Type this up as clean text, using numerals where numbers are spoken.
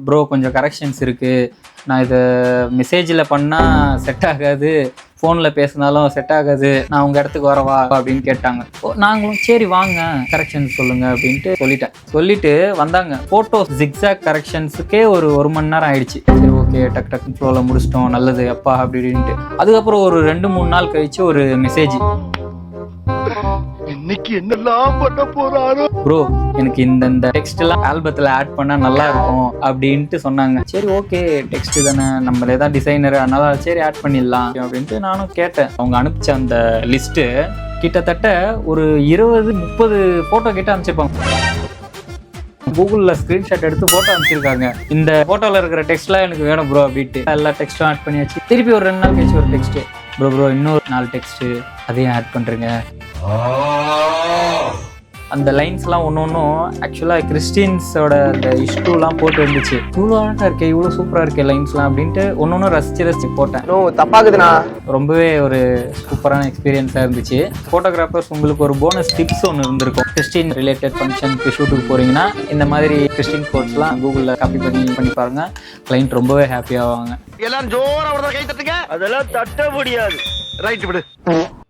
Bro கொஞ்சம் corrections இருக்குது, நான் இதை மெசேஜில் பண்ணால் செட் ஆகாது, ஃபோனில் பேசினாலும் செட் ஆகாது, நான் உங்கள் இடத்துக்கு வரவா அப்படின்னு கேட்டாங்க. நாங்களும் சரி வாங்க கரெக்ஷன்ஸ் சொல்லுங்கள் அப்படின்ட்டு சொல்லிட்டு வந்தாங்க. ஃபோட்டோ ஜிக்ஸாக் கரெக்ஷன்ஸுக்கே ஒரு மணி நேரம் ஆயிடுச்சு. சரி ஓகே டக்கு ஃப்ளோவில் முடிச்சிட்டோம், நல்லது அப்பா அப்படின்ட்டு. அதுக்கப்புறம் ஒரு 2-3 நாள் கழிச்சு ஒரு மெசேஜ், இன்னைக்கு என்னெல்லாம் பண்ண போறாரோ ப்ரோ எனக்கு இந்த டெக்ஸ்ட் எல்லாம் ஆல்பத்தில் ஆட் பண்ணா நல்லா இருக்கும் அப்படின்ட்டு சொன்னாங்க. சரி ஓகே டெக்ஸ்ட் தானே, நம்மளே தான் டிசைனர், அதனால சரி ஆட் பண்ணிடலாம் அப்படின்ட்டு நானும் கேட்டேன். அவங்க அனுப்பிச்ச அந்த லிஸ்ட்டு கிட்டத்தட்ட ஒரு 20-30 ஃபோட்டோ கிட்ட அனுப்பிச்சிருப்பாங்க. கூகுளில் ஸ்க்ரீன்ஷாட் எடுத்து ஃபோட்டோ அனுப்பிச்சிருக்காங்க. இந்த ஃபோட்டோவில் இருக்கிற டெக்ஸ்ட்லாம் எனக்கு வேணும் ப்ரோ அப்படின்ட்டு எல்லா டெக்ஸ்ட்டும் ஆட் பண்ணியாச்சு. திருப்பி ஒரு 2 நாள் கழிச்சு ஒரு டெக்ஸ்ட்டு, ப்ரோ இன்னொரு 4 டெக்ஸ்ட்டு அதையும் ஆட் பண்ணுறேங்க. அந்த லைன்ஸ்லாம் ஒன்றும் ஆக்சுவலாக கிறிஸ்டின்ஸோட அந்த இஷ்டூலாம் போட்டு இருந்துச்சு. இவ்வளோ அழகாக இருக்கே, இவ்வளோ சூப்பராக இருக்கே லைன்ஸ்லாம் அப்படின்ட்டு ஒன்று ரசிச்சு போட்டேன். தப்பாக்குதுண்ணா. ரொம்பவே ஒரு சூப்பரான எக்ஸ்பீரியன்ஸாக இருந்துச்சு. ஃபோட்டோகிராஃபர்ஸ் உங்களுக்கு ஒரு போனஸ் டிப்ஸ் ஒன்று இருந்திருக்கும். கிறிஸ்டின் ரிலேட்டட் ஃபங்க்ஷனுக்கு ஷூட்டுக்கு போகிறீங்கன்னா இந்த மாதிரி கிறிஸ்டின் கோட்ஸ்லாம் கூகுளில் காப்பி பண்ணி பாருங்கள். கிளைண்ட் ரொம்பவே ஹாப்பியாவாங்க. எல்லாரும் ஜோரா கை தட்டுங்க. அதெல்லாம் தட்ட முடியாது. ரைட் விடு.